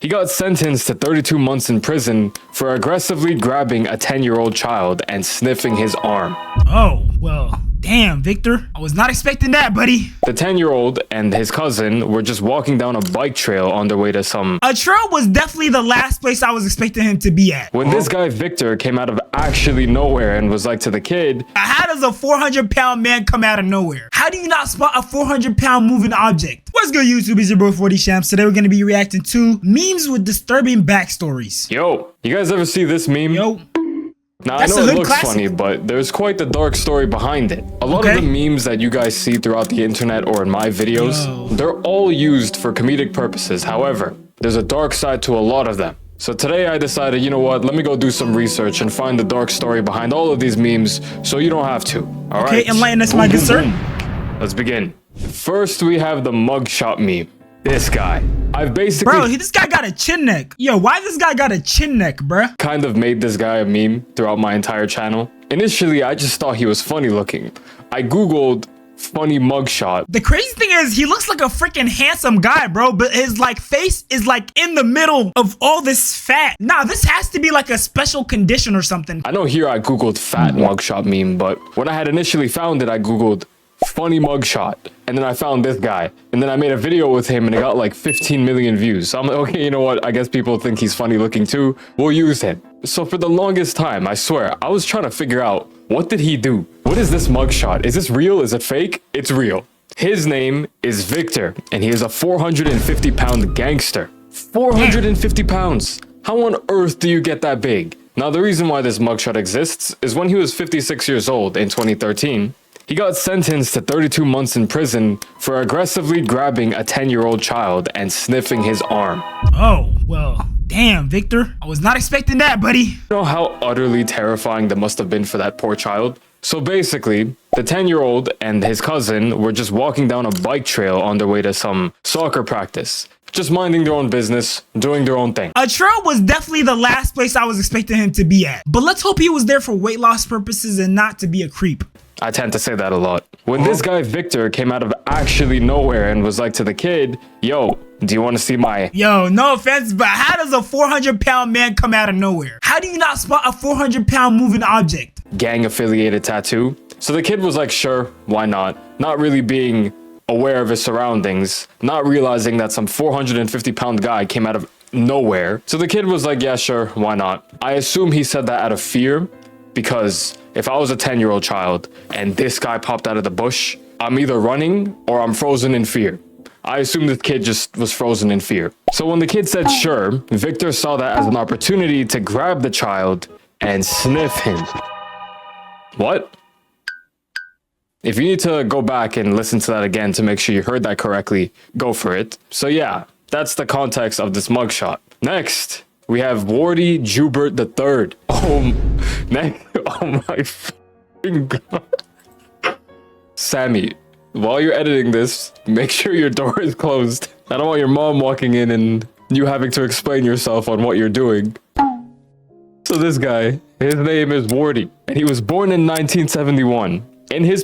He got sentenced to 32 months in prison for aggressively grabbing a 10-year-old child and sniffing his arm. Oh, well, damn, Victor. I was not expecting that, buddy. The 10-year-old and his cousin were just walking down a bike trail on their way to some... A trail was definitely the last place I was expecting him to be at. When this guy Victor came out of actually nowhere and was like to the kid, how does a 400-pound man come out of nowhere? How do you not spot a 400-pound moving object? What's good, YouTube? It's your boy 40 Shams. Today we're going to be reacting to memes with disturbing backstories. Yo, you guys ever see this meme? Yo. Now, That's I know it looks classic. funny, but there's quite the dark story behind it. A lot of the memes that you guys see throughout the internet or in my videos, they're all used for comedic purposes. However, there's a dark side to a lot of them. So today I decided, you know what, let me go do some research and find the dark story behind all of these memes so you don't have to. All right? Okay, enlighten us, my good sir. Let's begin. First, we have the mugshot meme. This guy. I've basically... Bro, this guy got a chin neck. Yo, why this guy got a chin neck, bruh? Kind of made this guy a meme throughout my entire channel. Initially, I just thought he was funny looking. I googled funny mugshot. The crazy thing is, he looks like a freaking handsome guy, bro, but his like face is like in the middle of all this fat. Nah, this has to be like a special condition or something. I know here I googled fat mugshot meme, but when I had initially found it, I googled funny mugshot, and then I found this guy, and then I made a video with him and it got like 15 million views. So I'm like, okay, you know what, I guess people think he's funny looking too, we'll use him. So for the longest time, I swear, I was trying to figure out, what did he do? What is this mugshot? Is this real? Is it fake? It's real. His name is Victor, and he is a 450-pound gangster. 450 pounds. How on earth do you get that big? Now, the reason why this mugshot exists is when he was 56 years old in 2013, he got sentenced to 32 months in prison for aggressively grabbing a 10-year-old child and sniffing his arm. Oh, well, damn, Victor. I was not expecting that, buddy. You know how utterly terrifying that must have been for that poor child? So basically, the 10-year-old and his cousin were just walking down a bike trail on their way to some soccer practice. Just minding their own business, doing their own thing. A trail was definitely the last place I was expecting him to be at. But let's hope he was there for weight loss purposes and not to be a creep. I tend to say that a lot. When this guy Victor came out of actually nowhere and was like to the kid, yo, do you want to see my... Yo, no offense, but how does a 400-pound man come out of nowhere? How do you not spot a 400-pound moving object? Gang-affiliated tattoo? So the kid was like, sure, why not? Not really being aware of his surroundings, not realizing that some 450-pound guy came out of nowhere. So the kid was like, yeah, sure, why not? I assume he said that out of fear, because if I was a 10-year-old child and this guy popped out of the bush, I'm either running or I'm frozen in fear. I assume this kid just was frozen in fear. So when the kid said sure, Victor saw that as an opportunity to grab the child and sniff him. What? If you need to go back and listen to that again to make sure you heard that correctly, go for it. So yeah, that's the context of this mugshot. Next, we have Wardy Jubert III. Oh my f***ing god. Sammy, while you're editing this, make sure your door is closed. I don't want your mom walking in and you having to explain yourself on what you're doing. So this guy, his name is Wardy, and he was born in 1971. In his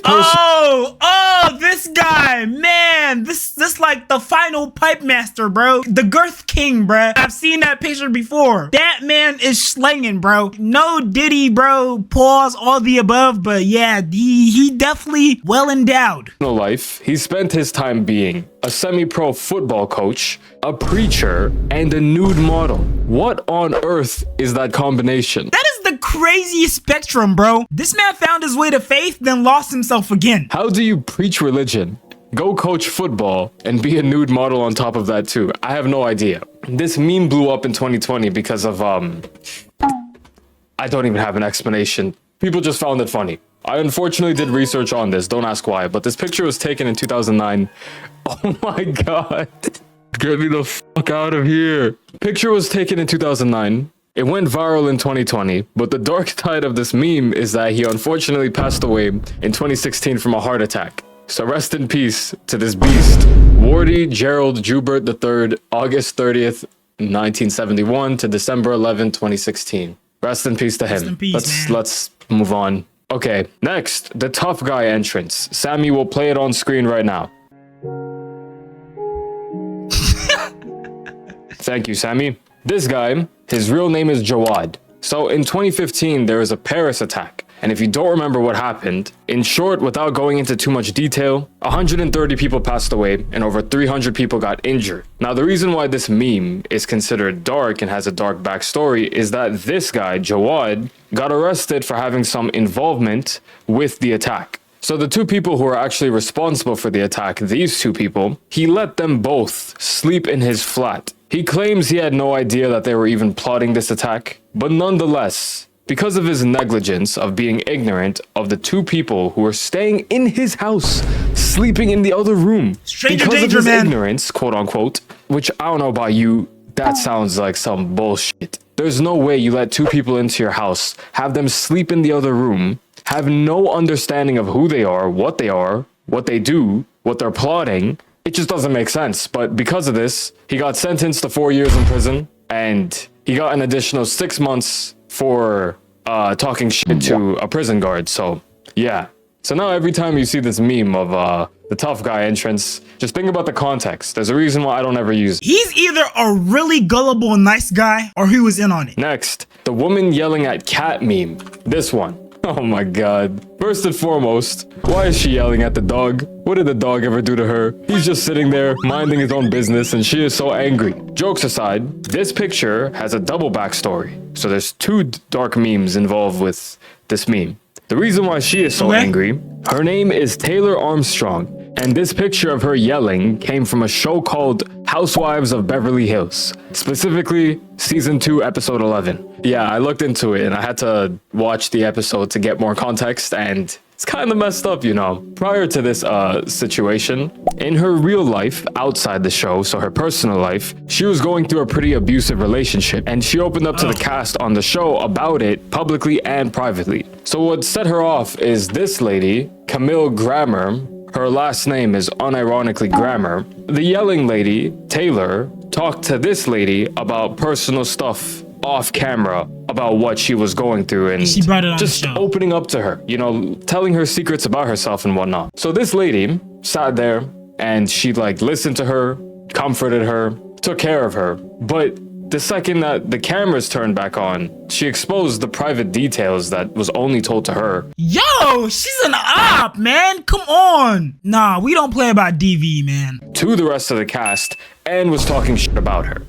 this guy, man, this like the final pipe master, bro. The girth king, bro. I've seen that picture before. That man is slanging, bro. No Diddy, bro. Pause, all the above, but yeah, he definitely well endowed. Life, he spent his time being a semi-pro football coach, a preacher, and a nude model. What on earth is that combination? That is the craziest spectrum, bro. This man found his way to faith, then lost himself again. How do you preach religion, go coach football, and be a nude model on top of that too? I have no idea. This meme blew up in 2020 because of, I don't even have an explanation. People just found it funny. I unfortunately did research on this, don't ask why, but this picture was taken in 2009. Oh my god. Get me the fuck out of here. Picture was taken in 2009. It went viral in 2020, but the dark side of this meme is that he unfortunately passed away in 2016 from a heart attack. So rest in peace to this beast. Wardy Gerald Jubert III, August 30th, 1971 to December 11, 2016. Rest in peace to him. Rest in peace, let's move on. Okay, next, the tough guy entrance. Sammy will play it on screen right now. Thank you, Sammy. This guy, his real name is Jawad. So in 2015, there was a Paris attack. And if you don't remember what happened, in short, without going into too much detail, 130 people passed away and over 300 people got injured. Now, the reason why this meme is considered dark and has a dark backstory is that this guy, Jawad, got arrested for having some involvement with the attack. So the two people who are actually responsible for the attack, these two people, he let them both sleep in his flat. He claims he had no idea that they were even plotting this attack, but nonetheless, because of his negligence of being ignorant of the two people who were staying in his house, sleeping in the other room, Stranger because danger, of his man. ignorance, quote unquote, which I don't know about you, that sounds like some bullshit. There's no way you let two people into your house, have them sleep in the other room, have no understanding of who they are, what they do, what they're plotting. It just doesn't make sense. But because of this, he got sentenced to 4 years in prison, and he got an additional 6 months for talking shit to a prison guard. So yeah. So now every time you see this meme of the tough guy entrance, just think about the context. There's a reason why I don't ever use it. He's either a really gullible nice guy or he was in on it. Next, the woman yelling at cat meme. This one. Oh my god. First and foremost, why is she yelling at the dog? What did the dog ever do to her? He's just sitting there minding his own business and she is so angry. Jokes aside, this picture has a double backstory. So there's two dark memes involved with this meme. The reason why she is so angry, her name is Taylor Armstrong, and this picture of her yelling came from a show called Housewives of Beverly Hills, specifically season 2, episode 11. Yeah, I looked into it and I had to watch the episode to get more context, and it's kind of messed up, you know. Prior to this situation, in her real life, outside the show, so her personal life, she was going through a pretty abusive relationship, and she opened up to the cast on the show about it publicly and privately. So what set her off is this lady, Camille Grammer. Her last name is unironically Grammer. The yelling lady, Taylor, talked to this lady about personal stuff off camera about what she was going through, and she brought it on just the show. opening up to her, you know, telling her secrets about herself and whatnot. So this lady sat there and she like listened to her, comforted her, took care of her. But the second that the cameras turned back on, she exposed the private details that was only told to her. Yo, she's an op, man. Come on. Nah, we don't play about DV, man. To the rest of the cast, and was talking shit about her.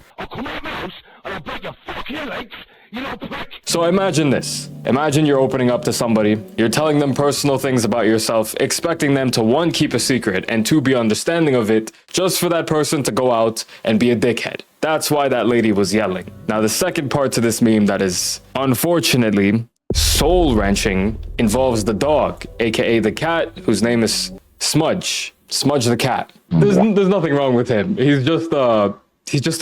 So imagine this. Imagine you're opening up to somebody, you're telling them personal things about yourself, expecting them to 1, keep a secret, and 2, be understanding of it, just for that person to go out and be a dickhead. That's why that lady was yelling. Now, the second part to this meme that is unfortunately soul-wrenching involves the dog, aka the cat, whose name is Smudge. Smudge the cat. There's nothing wrong with him. He's just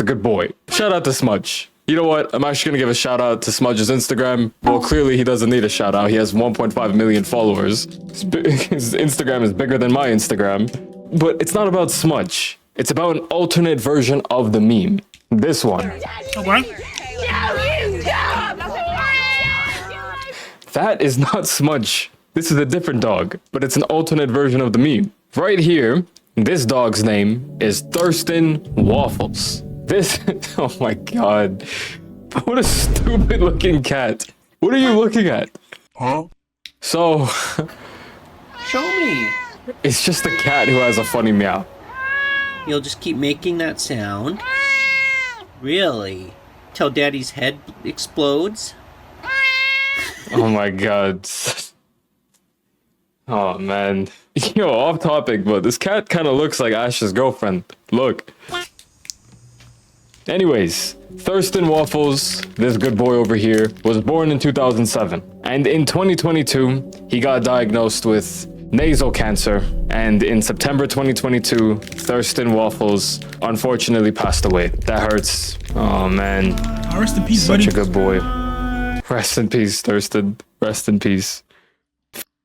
a good boy. Shout out to Smudge. You know what? I'm actually gonna give a shout out to Smudge's Instagram. Well, clearly he doesn't need a shout out. He has 1.5 million followers. His Instagram is bigger than my Instagram. But it's not about Smudge. It's about an alternate version of the meme. This one. Okay. That is not Smudge. This is a different dog, but it's an alternate version of the meme. Right here, this dog's name is Thurston Waffles. This, oh my god. What a stupid looking cat. What are you looking at? Huh? So, Show me. it's just a cat who has a funny meow. You'll just keep making that sound? Really? Till Daddy's head explodes? Oh my god. Oh man. Yo, off topic, but this cat kind of looks like Ash's girlfriend. Look. Anyways, Thurston Waffles, this good boy over here, was born in 2007. And in 2022, he got diagnosed with nasal cancer. And in September 2022, Thurston Waffles unfortunately passed away. That hurts. Oh man. Rest in peace, Such buddy. a good boy. Rest in peace, Thurston. Rest in peace.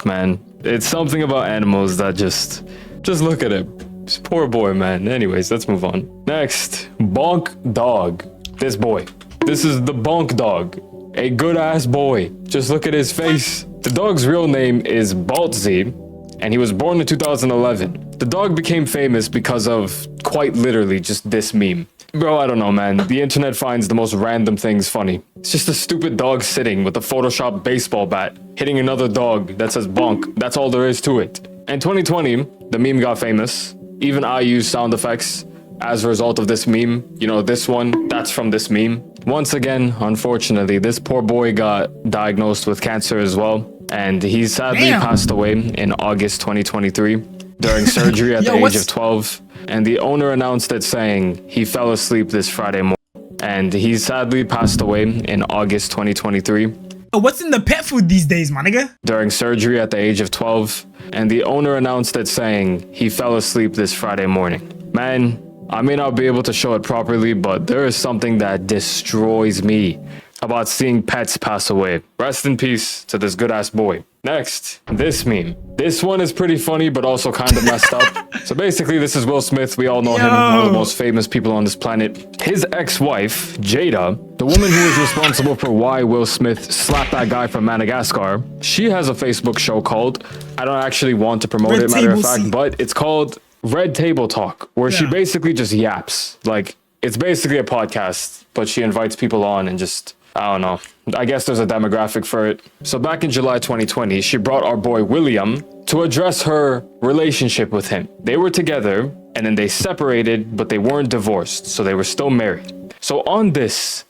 Man, it's something about animals that just look at him. Poor boy, man. Anyways, let's move on. Next, Bonk Dog. This boy. This is the Bonk Dog. A good ass boy. Just look at his face. The dog's real name is Baltzy, and he was born in 2011. The dog became famous because of, quite literally, just this meme. Bro, I don't know, man. The internet finds the most random things funny. It's just a stupid dog sitting with a Photoshop baseball bat, hitting another dog that says bonk. That's all there is to it. In 2020, the meme got famous. Even I used sound effects as a result of this meme. You know, this one, that's from this meme. Once again, unfortunately, this poor boy got diagnosed with cancer as well. And he sadly passed away in August 2023 during surgery at the age of 12. And the owner announced it saying he fell asleep this Friday morning. And he sadly passed away in August 2023. What's in the pet food these days, my nigga? During surgery at the age of 12. And the owner announced it saying he fell asleep this Friday morning. Man, I may not be able to show it properly, but there is something that destroys me about seeing pets pass away. Rest in peace to this good ass boy. Next, this meme. This one is pretty funny, but also kind of messed up. So basically, this is Will Smith. We all know him, one of the most famous people on this planet. His ex-wife, Jada, the woman who is responsible for why Will Smith slapped that guy from Madagascar, she has a Facebook show called, I don't actually want to promote it, matter of fact, but it's called Red Table Talk, where she basically just yaps. Like, it's basically a podcast, but she invites people on and just, I don't know. I guess there's a demographic for it. So back in July 2020, she brought our boy William to address her relationship with him. They were together and then they separated, but they weren't divorced. So they were still married. So on this,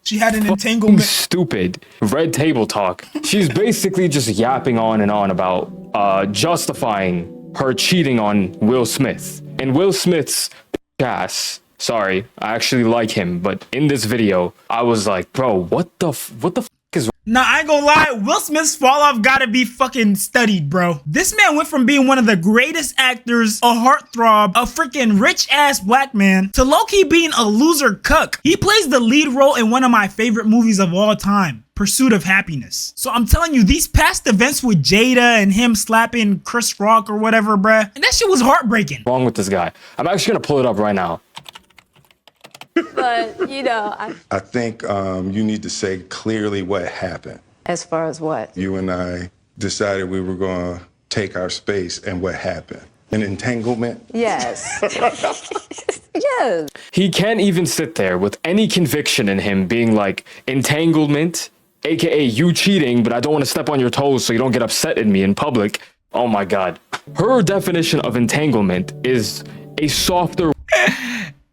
she had an entanglement. Stupid Red Table Talk, she's basically just yapping on and on about justifying her cheating on Will Smith. And Will Smith's ass, sorry, I actually like him, but in this video, I was like, bro, what the f is... Nah, I ain't gonna lie, Will Smith's fall off gotta be fucking studied, bro. This man went from being one of the greatest actors, a heartthrob, a freaking rich-ass black man, to low-key being a loser cuck. He plays the lead role in one of my favorite movies of all time, Pursuit of Happiness. So I'm telling you, these past events with Jada and him slapping Chris Rock or whatever, bruh, and that shit was heartbreaking. Wrong with this guy. I'm actually gonna pull it up right now. But, you know, I think you need to say clearly what happened. As far as what? You and I decided we were going to take our space, and what happened? An entanglement? Yes. Yes. He can't even sit there with any conviction in him being like, entanglement, aka you cheating, but I don't want to step on your toes so you don't get upset at me in public. Oh my God. Her definition of entanglement is a softer...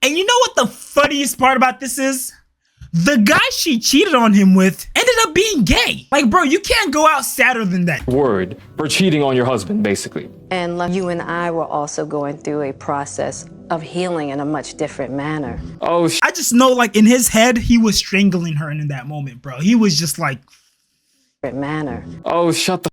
And you know what the funniest part about this is? The guy she cheated on him with ended up being gay. Like, bro, you can't go out sadder than that. Word for cheating on your husband, basically. And like, you and I were also going through a process of healing in a much different manner. Oh, I just know, like, in his head, he was strangling her in that moment, bro. He was just like... Oh, shut the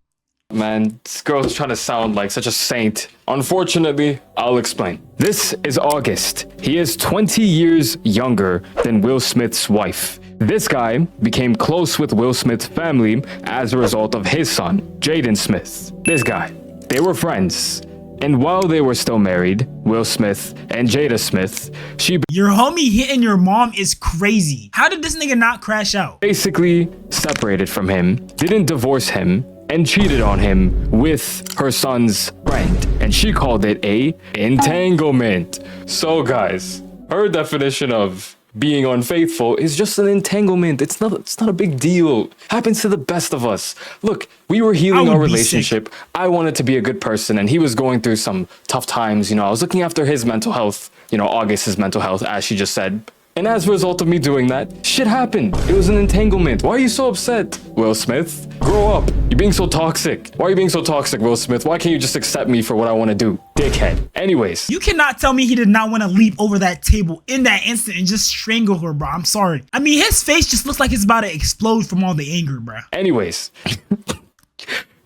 man. This girl's trying to sound like such a saint. Unfortunately, I'll explain. This is August. He is 20 years younger than Will Smith's wife. This guy became close with Will Smith's family as a result of his son, Jaden Smith. This guy. They were friends. And while they were still married, Will Smith and Jada Smith, your homie hitting your mom is crazy. How did this nigga not crash out? Basically separated from him, didn't divorce him, and cheated on him with her son's friend. And she called it a entanglement. So guys, her definition of being unfaithful is just an entanglement. It's not a big deal. Happens to the best of us. Look, we were healing our relationship. I wanted to be a good person and he was going through some tough times. You know, I was looking after his mental health, you know, August's mental health, as she just said. And as a result of me doing that, shit happened. It was an entanglement. Why are you so upset, Will Smith? Grow up. You're being so toxic. Why are you being so toxic, Will Smith? Why can't you just accept me for what I want to do? Dickhead. Anyways. You cannot tell me he did not want to leap over that table in that instant and just strangle her, bro. I'm sorry. I mean, his face just looks like it's about to explode from all the anger, bro. Anyways.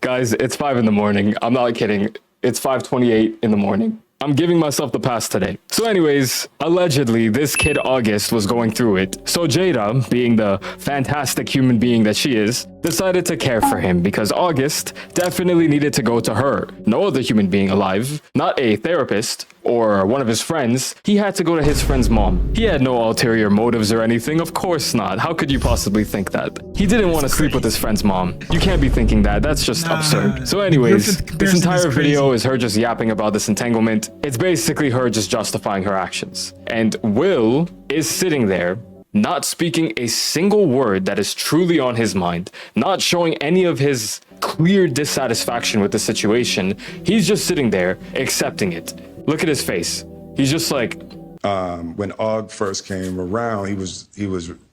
Guys, it's 5 in the morning. I'm not kidding. It's 5:28 in the morning. I'm giving myself the pass today. So anyways, allegedly, this kid August was going through it. So Jada, being the fantastic human being that she is, decided to care for him because August definitely needed to go to her. No other human being alive, not a therapist, or one of his friends, he had to go to his friend's mom. He had no ulterior motives or anything. Of course not. How could you possibly think that? He didn't want to sleep with his friend's mom. You can't be thinking that. That's just absurd. So anyways, Griffith this comparison entire is video crazy. is her just yapping about this entanglement. It's basically her just justifying her actions. And Will is sitting there, not speaking a single word that is truly on his mind, not showing any of his clear dissatisfaction with the situation. He's just sitting there, accepting it. Look at his face. He's just like, When Og first came around, he was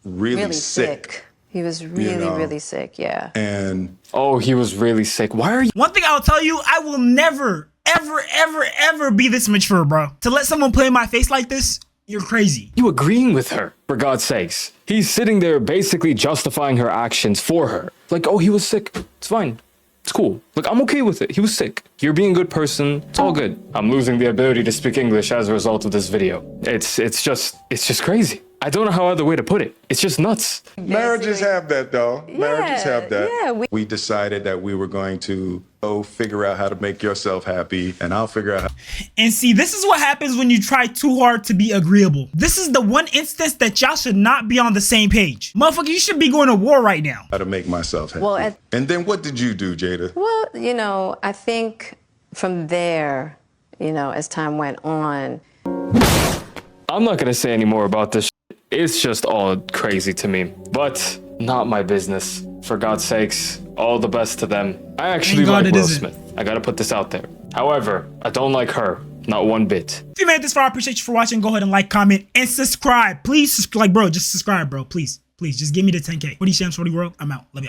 really sick. He was really, know. really sick, yeah. And oh, he was really sick. Why are you? One thing I'll tell you, I will never, ever be this mature, bro. To let someone play in my face like this, you're crazy. You agreeing with her, for God's sakes. He's sitting there basically justifying her actions for her. Like, oh, he was sick. It's fine. It's cool. Like, I'm okay with it. He was sick. You're being a good person. It's all good. I'm losing the ability to speak English as a result of this video. It's just crazy. I don't know how other way to put it. It's just nuts. marriages have that, though. Marriages have that. Yeah, We decided that we were going to go figure out how to make yourself happy, and I'll figure out And see, this is what happens when you try too hard to be agreeable. This is the one instance that y'all should not be on the same page. Motherfucker, you should be going to war right now. how to make myself happy. Well, and then what did you do, Jada? Well, you know, I think from there, you know, as time went on, I'm not gonna say any more about this. It's just all crazy to me. But not my business. For God's sakes, all the best to them. I actually Thank God like it Will isn't. Smith. I gotta put this out there. However, I don't like her. Not one bit. If you made it this far, I appreciate you for watching. Go ahead and like, comment, and subscribe. Please, like, bro, just subscribe, bro. Please, just give me the 10K. What do you say? I'm Shorty World. I'm out. Love y'all.